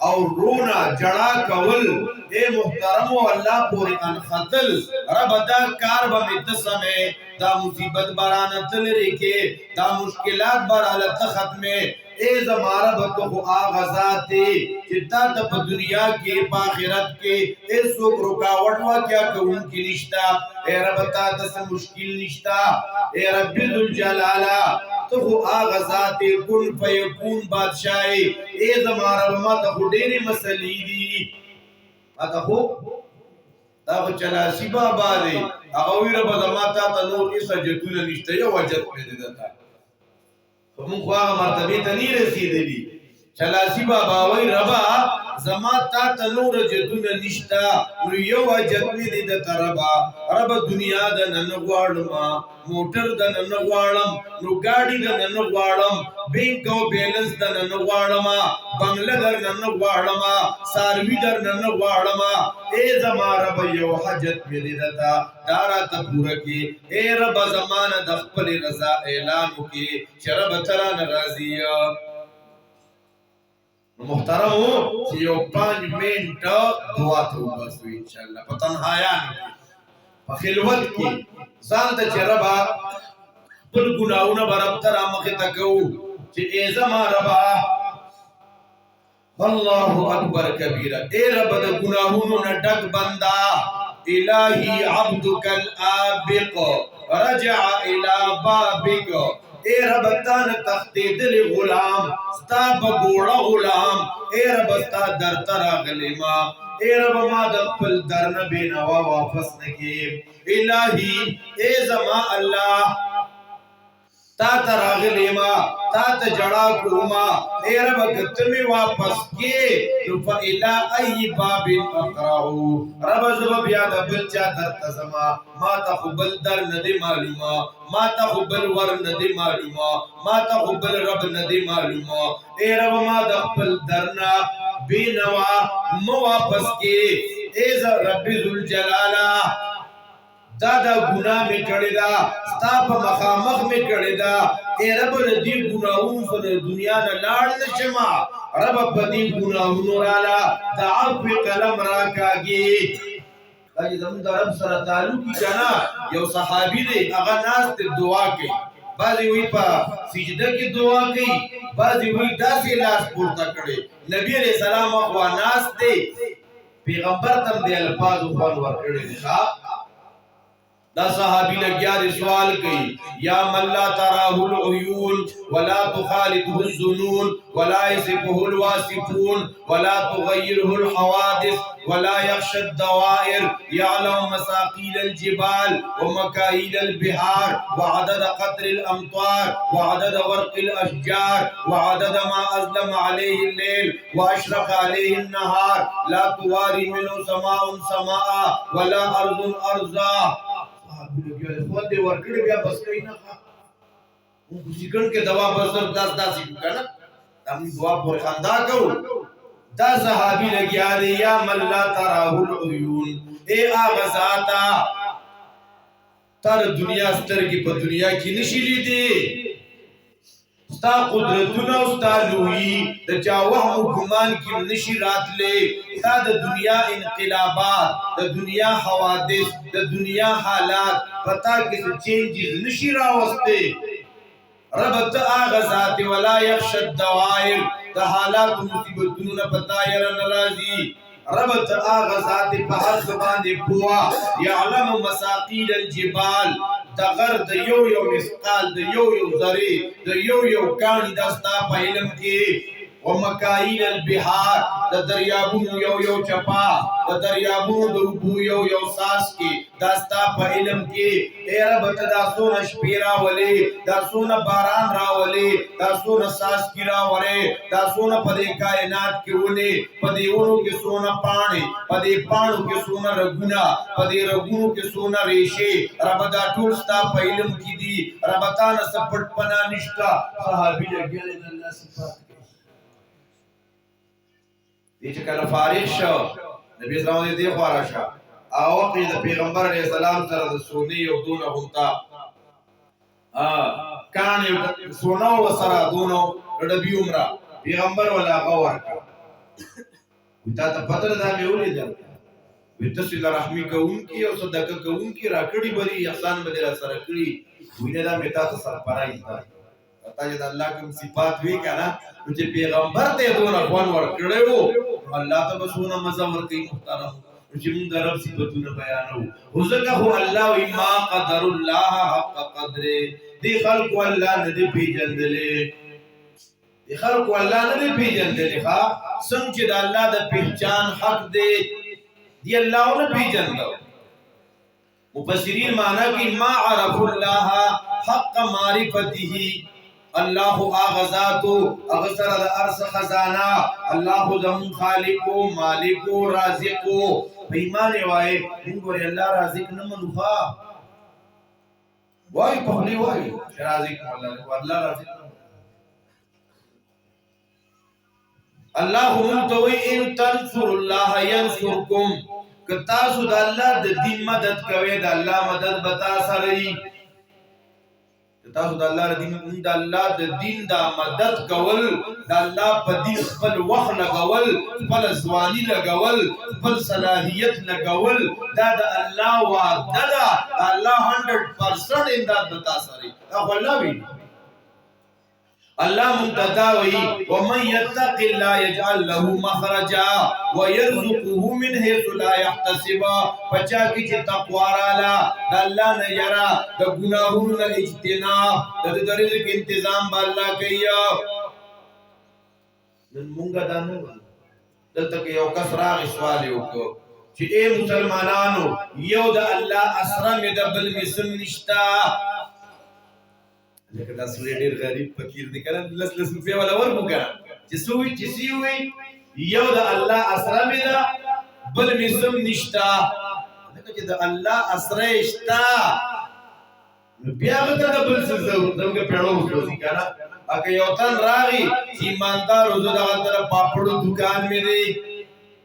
او رونا جڑا کول اے محترم اللہ پوری انخطل رب دا کار با متسمے دا مصیبت برانت لرکے دا مشکلات برالت ختمے اے زمارا بکو آغازات تے چتا تا پا دنیا کے پا آخرت کے اے سوک رکاوٹوا کیا کون کی نشتا اے رب تا دس مشکل نشتا اے رب ذوالجلالہ تو آغازات کن فیکون بادشاہی اے زمارا بما تا خو ڈیری مسئلی دی آتا خو تا خو چلاسی بابا دی اگوی رب زماتا تا نور ایسا جتون نشتا یا وجد پیدا تا فمون خواہ مرتبی تا نہیں رسیدے لی چلاسی بابا وی ربا زما تا تنور جدون نشتا نو یو حاجت می دی دتا ربا دنیا دا نن غواړم موټر دا نن غواړم نو گاڑی دا نن غواړم بینک او بیلنس دا نن غواړم بنگله در نن غواړم ساروی در نن غواړم اے زما رب یو حاجت می دی دتا دارا تا پورا کی اے رب زمان د خپل رضا اعلان کی شرب ترا ناراضی محترم ہو کہ یو 5 منٹ دعا تو بس انشاءاللہ پتنہایان په خلوت کې ځان ته چربا بل ګناونه برب تر مخه تکو چې ای زما ربا الله اکبر کبیره اے رب د ګناهونو نه ډک بندا الہی عبدک الابق رجع الى بابک اے رب تان تختیدل غلام ستا بگوڑا غلام اے رب ستا در ترا غلیما اے رب ما دقل در نبی نوا واپس نکی الہی اے زما اللہ تا تراغلی ما تا تجڑا کروما اے رب گتمی واپس کے رفا الہ ای باب اقراؤ رب زبا بیاد بلچا در تزما ما تا خبل در ندی معلوما ما تا خبل ور ندی معلوما ما تا خبل رب ندی معلوما اے رب ما دقل درنا بینوا مو واپس کے اے رب ذوالجلالہ دادا گناہ میں کڑی دا ستا پا مخامخ میں کڑی دا اے رب ندی گناہون سن دنیا نا لار نشما رب پا دی گناہون رالا دا عفو قلم راکا گی تاکہ زمین دا رب سر تعلق کی جانا یو صحابی دے اغا ناس تے دعا کی بعضی ہوئی پا سجدہ کی دعا کی بعضی ہوئی دا سے لاس پورتا کڑے نبی علیہ السلام اخوان ناس تے پیغمبر تم دے الفاظ اخوان ورکڑے دکھا دا صحابی لگیا دے سوال کئی یا من لا تراہ العیون ولا تخالطه الظنون ولا يصفه الواسفون ولا تغيره الحوادث ولا يخشى الدوائر يعلم مساقيل الجبال ومكاييل البحار وعدد قطر الأمطار وعدد ورق الأشجار وعدد ما أظلم عليه الليل وأشرق عليه النهار لا تواري منه سماء سماء ولا أرض أرضا خود دے ورکڑ بیا بس کئی نا خواہ ان کو سکن کے دوا بسر داس داسی کو نا ہم دعا پر خاندا کرو دا صحابی لگی آدھے یا من لا تراہ العیون اے آغا ذاتا تر دنیا ستر کی پا دنیا کی نشیلی دے ستا قدرتنا ستا لوئی دا چاوہم و گمان کی نشی رات لے ستا دا دنیا انقلابات دا دنیا حوادث دا دنیا حالات پتا کسی چینجز نشی راوستے رب تا آغا ذات ولا یخشد دوائر دا حالات و مصیبتون پتا یرن رازی رب تا آغا ذات پہر زبان دے پوا یعلم مساقیل الجبال دا غر دا یو یو مسقال دا یو یو ذری دا یو یو کانی دستا پا علم کی ومکائین البحار دا دریابون یو یو چپا دا دریابون دا ربو یو یو ساس کی دستا پا علم کی اے رب دا سونا شپیرا ولی دا سونا باران را ولی دا سونا ساس کی را ولی دا سونا پدے کائنات کی ولی پدے اونو کی سونا پانی پدے پانو کی سونا رگونا پدے رگونو کی سونا ریشے رب دا ٹولستا پا علم کی دی رب تانا سپٹ پنا نشتا صحابی لگیلے اللہ سپاٹ دیچه کل فارغ شو نبی اسلام دی خوارا شا آوقی دا پیغمبر علیہ السلام سر دا سونی و دون غنطا کانی سونو و سرا دونو رڈبی عمرہ پیغمبر والا غور کا تا تا پتر دا میولی در ویتسوی دا رحمی کون کی و صدقہ کون کی راکڑی بری احسان بدی را سرکڑی وینے دا میتا تا سر پرائی دا تا جد اللہ کم صفات ہوئی کنا مجھے پیغمبر تے دون اخوان ورکڑے ہو اللہ تا بسونا مزا ورکی محترم مجھے من در رب صفتون بیانو حضرت ہو اللہ و ما قدر اللہ حق قدرے دی خلق و اللہ ندی پی جندلے دی خلق و اللہ ندی پی جندلے خواہ سنچ دا اللہ دا پہچان حق دے دی اللہ نے پی جندو مفسرین معنی کی ما عرف اللہ حق معرفتی الله آغذاتو اغسر دا ارس خزانا الله زمون خالقو مالکو رازقو ایمان وای منگوری اللہ رازق نمنو خوا وای پخلی وای رازق اللہ رازق نمنو اللہ منتوی ان تنصر اللہ ینصرکم کتاسو دا اللہ دا دین مدد کوئے دا اللہ مدد بتا سرئی تاسو د الله د دین دا مدد کول د الله په دین خپل وخت لګول خپل ځواني لګول خپل صلاحیت لګول دا د الله وعده ده الله 100% امداد بتا سره دا والله وی الله منتداوي ومن يتق الله يجعل له مخرجا ويرزقه من حيث لا يحتسب بچا کی چې تقوا رالا د الله نه یرا د ګناهونو نه اجتناب د رزق انتظام به الله کوي نن مونږ دا نه دلته یو کس راغی سوال وکړو چې اے مسلمانانو یو د الله اسره مې د بل مسلم نشتا لکه دا سړی ډېر غریب فقیر دی کنه لس روپیا ولا ورکو کنه چې سوی چې سی وي یو د الله اسره مې ده بل مسلم نشتا لکه چې د الله اسره شتا بیا به ته د بل څه ضرورت دغه پیړو وځي کنه اګه یو تن راغی ایماندار وزو دا تر پاپړو دکان مې دی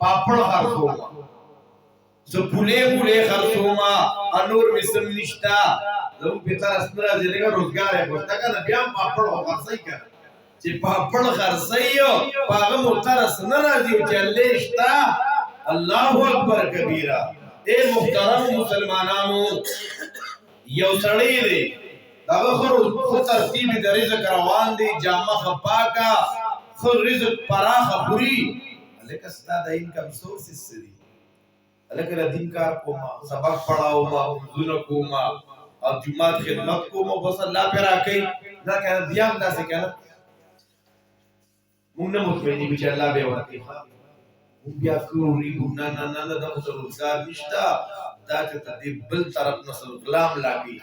پاپړ خرڅوما زه پوله خرڅوما انور مسلم نشتا زمون پیتر اسمرا زیرگا روزگار ہے گوشتا کنا بیام پاپڑ ہو خرسائی کنا چی پاپڑ خرسائیو پاغم اترس نرازیو چی اللہ اشتا اللہ اکبر کبیرہ اے محترم مسلمانانو یو سڑی دے داگا خود ترتیبی دا رزق روان دی جامع خپاکا خود رزق پراخ پوری لیکن ستا دا انکم سورسز سے دی لیکن دین کار کوما سبق پڑھاو ما حضور کوما اور جماعت خدمت کو مو بس اللہ پر آکئی نہ کہنا دیام دا سے کہنا مونگ نمت مینی بیچے اللہ بے ورکی مونگ بیا کوری بھونا نا دا خسر روزگار نشتا دا چتا دی بل طرف نسل غلام لاگی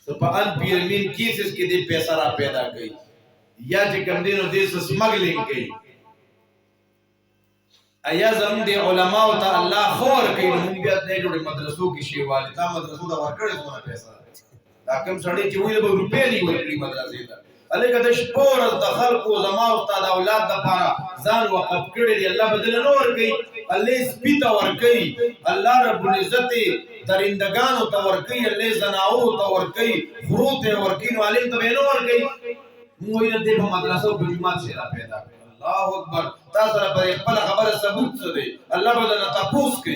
تو پا ان پیرمین کیسز کی دی پیسہ را پیدا گئی یا چکم دینو دی سمگلنگ گئی ایا زم دی علماء تا اللہ خور کئی نمون بیات دے جوڑے مدرسوں کی شیوالی تا مدرسوں دا ورکڑے سونا پیسا لیکن سڑے چی ہوئی دا روپے نہیں ہوئی کری مدرسی دا علیکہ دا شپور از دا خلق و زماء تا دا اولاد دا پارا زان وقف کردے دی اللہ بدل نور کئی اللہ سپیتا ورکئی اللہ رب العزت درندگانو تا ورکئی اللہ زناؤ تا ورکئی خروط ورکئی نوالیم تا بینو ورکئی موئی ندے پا مدرسوں پر جماعت شیرہ پیدا کر اللہ اکبر تاثر پر اقبال خبر ثبوت سے دے اللہ بدلنا تپوس کی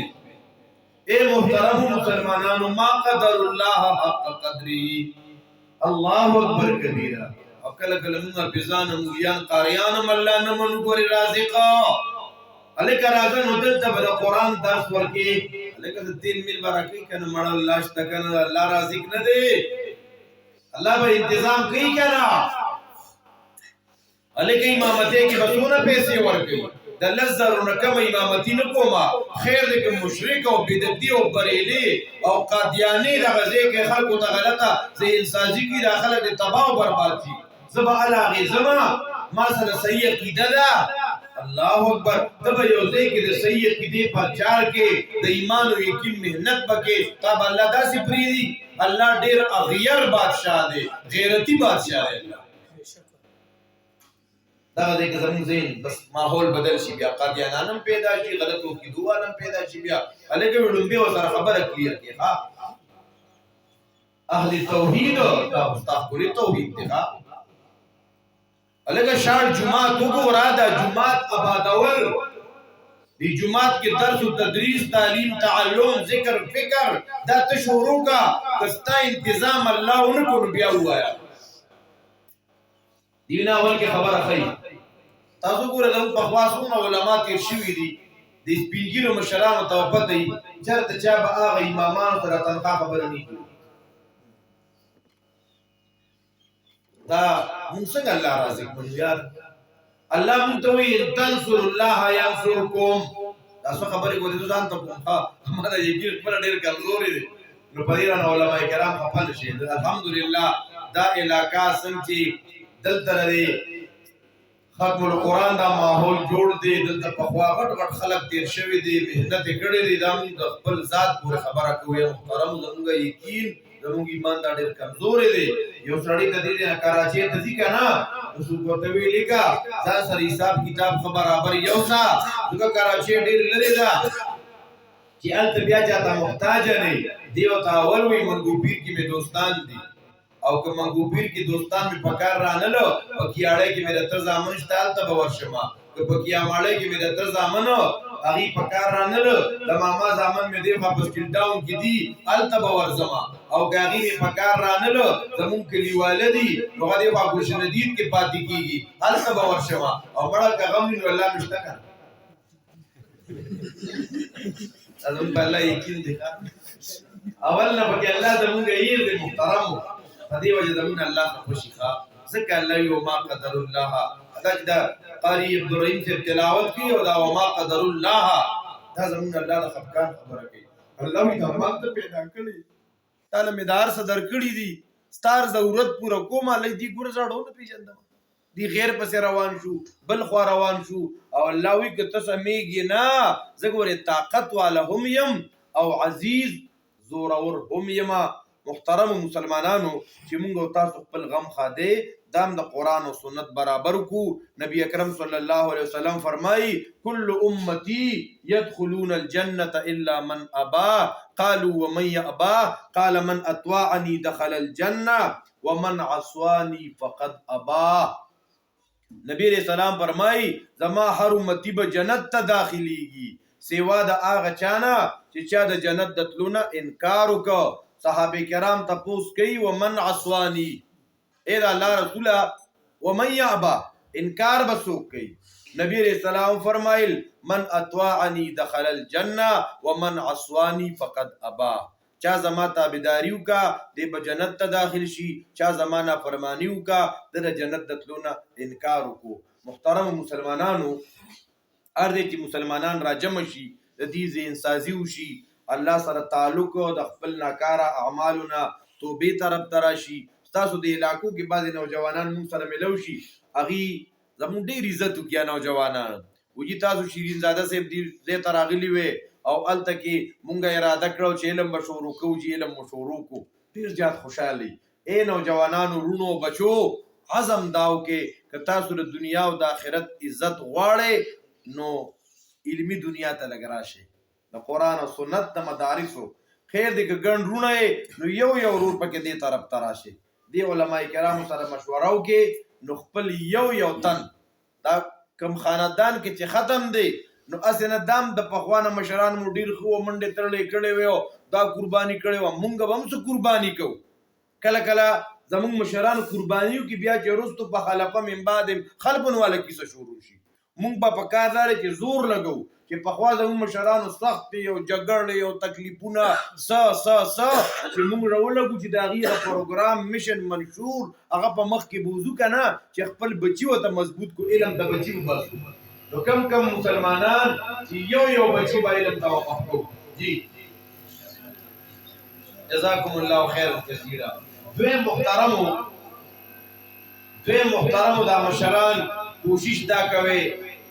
اے محترم مسلمانانو ما قدر اللہ حق قدری اللہ اکبر کبیرہ اکل کلمون پیزان مولیان قاریان اللہ نمن گوری رازقا علیکہ رازن ادلتا بدا قرآن درس ورکی علیکہ 3 میل برکی کنا مڑا اللہ شتکنا اللہ رازق نہ دے اللہ با انتظام کئی کنا علیکہ امامتے کی بسونا پیسے ورکی دا لزر نکم امامتی نکوما خیر لیکن مشرک و بدتی و بریلی و قادیانی دا غزے کے خلق و تغلطہ زین سازی کی دا خلق تباہ و برباد تھی زبا علاقی زمان ما سر سید کی دادا اللہ اکبر تب یوزے کی دا سید کی دے پر چار کے دا ایمان و یقین محنت بکے تب اللہ دا سی پریدی اللہ دیر اغیر بادشاہ دے غیرتی بادشاہ دے اللہ دا دیکھ زمین زین بس ماحول بدل شی بیا قادیانانم پیدا شی غلطوں کی دوانم پیدا شی بیا علیکہ وڈنبی وزر خبر کلیر کی خواہ اہل توحید تا مستحقلی توحید دیکھا علیکہ شاید جماعت کو رادا جماعت ابادول دی جماعت کی درس و تدریس تعلیم تعلم ذکر فکر دا تشوروں کا کستا انتظام اللہ ان کو نبیا ہوا ہے دینا اول کی خبر اخی تاسو کو رضا بخواسون علماء تیر شوی دی دی سپینگیر و مشران و توفت دی چرت چاب آغا امامان تر تنقا خبر نہیں کی دا منسنگ اللہ رازق من یار اللہ منتوی تنصر اللہ ینصرکم تاسو خبری کو دیتو جانتا کن ہمارا یقین پر دیر کمزوری دی نو پدیران علماء کرام خفل شید الحمدللہ دا علاقہ څنګه دلته لري ختم القرآن دا ماحول جوړ دی دلته پخوا غټ خلک تیر شوي دي مهنت یې کړې دي دا موږ د خپل ذات پورې خبره کوو محترم زموږ یقین زموږ ایمان دا ډېر کمزوری دی یو سړی ته دی کراچۍ ته ځي که نه څوک ورته ویلي که ځان سره حساب کتاب ښه برابر یوسه ځکه کراچۍ ډېر لرې ده چې هلته بیا چاته محتاجه نه دی ورته اول وایي منګو پیر کې مې دوستان دي او که منګو پیر کې دوستان مې په کار رانهلو په کیاړۍ کې مې د تر زامن شته هلته به ورشمه که په کیاماړۍ کې مې د تر زامن هغې په کار رانهلو د ماما زامن مې دې خوا په سټیل ډاون کې دي هلته به ورځمه او که هغې مې په کار رانهلو زمونږ کلیواله دي نو هغه دې خوا ګلشن دین کې پاتې کېږي هلته به ورشمه او مړه که غم وي نو الله مې شته که نه دا زمونږ په الله یقین دی اول نه پکې الله زمونږ هیر دی محترمو په دې وجه زمونږ الله ته خوشي ښه ځکه الله وي وما قدر الله دا چې دا قاري عبدالرحیم صاحب تلاوت کوي او دا وما قدر الله دا زمونږ الله د خفقان خبره کوي الله وي دا ما ته پیدا کړي تا له مې د هر څه درکړي دي ستار ضرورت پوره کومه لږ دې ګوره زړو نه پېژندم دی غیر پسې روان شو بل خوا روان شو او الله وي که ته سمېږي نه زه ګورې طاقت والا هم یم او عزیز زورور هم یمه محترم مسلمانانو چې موږ او تاسو خپل غم خاده دام د قرآن او سنت برابر کو نبی اکرم صلی الله علیه وسلم فرمایي کل امتی يدخلون الجنة الا من ابا قالوا ومن يأبى قال من اطاعني دخل الجنة ومن عصاني فقد ابا نبی علیہ السلام فرمایي زما هر امتی به جنت ته داخليږي سیوا د هغه چانه چې چا د جنت د تلو نه انکار وکړ صحابه کرام تپوس کوي ومن عصوانی اے دا اللہ رسولہ ومن یعبا انکار بسوک کوي نبی علیہ السلام فرمائل من اطواعنی دخل الجنہ ومن عصوانی فقد ابا چا زما تابداریو کا دے بجنت تا داخل شي چا زما نافرمانیو کا دے جنت دتلونا انکارو کو محترم مسلمانانو ارده چې مسلمانان را جمع شي د دې ذهن سازي وشي الله سره تعلق د خپل ناکاره اعمالونه توبې طرف ته راشي تاسو د علاقو کې بعضې نوجوانان مونږ سره ملو شي هغې زمونږ ډېر عزت وکړي نوجوانان وجي تاسو شیرین زاده صاحب دې ځای ته راغلي وې او هلته کې مونږ اراده کړو چې علم به شروع کوو چې علم مو شروع کړو ډېر زیات خوشحالي اے نوجوانانو رونو بچو عزم داو کې که تاسو د دنیا او د آخرت عزت غواړئ نو علمی دنیا ته لږ راشئ د قرآن او سنت د مدارسو خیر دی که ګڼ رونه نو یو ورور پکې دې طرف ته راشي دې علما کرامو سره مشوره وکړي نو خپل یو تن دا کم خاندان کې چې ختم دی نو اسې نه دام د پخوانه مشران مو ډېر ښه و منډې تړلې کړې وې او دا قرباني کړې وه مونږ به هم څه قرباني کوو کله کله زمونږ مشران قربانیو کې بیا چې وروستو په خلفه من بعد خلفن والا کیسه شروع شي مونږ به په کار دا چې زور لګو چې پخوا زموږ مشرانو سخت دی او جګړې او تکلیفونه چې موږ راولګو چې د هغې پروګرام مشن منشور هغه په مخ کې بوځو که نه چې خپل بچي ورته مضبوط کو علم د بچي وباسو نو کم مسلمانان چې یو بچي به علم ته وقف کوو جی جزاکم الله خیر کثیرا دویم محترمو دا مشران کوشش دا کوي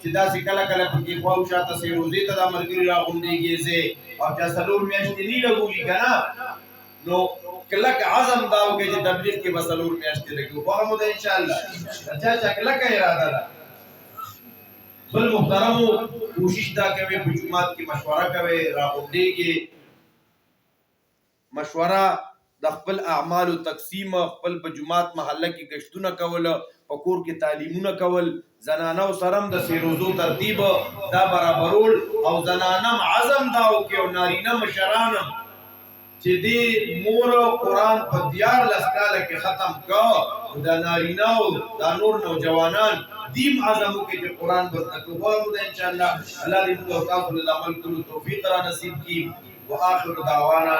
چې داسې کله کله پکې خواو شاته سې روزې ته دا ملګري راغونډېږي زه او چا څلور میاشتې نه لګولي که نه نو کلک عزم دا وکړي چې تبلیغ کې به څلور میاشتې لګو خوښه مو ده انشاءالله چا کلکه اراده ده بل محترمو کوشش دا کوي په جومات کې مشوره کوي راغونډېږي مشوره د خپل اعمالو تقسیم خپل په جومات محله کې گشتونه کول په کور کې تعلیمونه کول زنانو سرم د سیروزو ترتیب دا برابرول او زنانم عزم دا وکړي او نارینه مشرانم چې دې مور قرآن په 14 کاله کې ختم کړه دا نارینه او دا نور نوجوانان دیم عزم وکړي چې قرآن به زده کوو غواړو ده انشاءالله الله دې موږ او تاسو له عمل کولو توفیق را نصیب کړي واخر دعوانا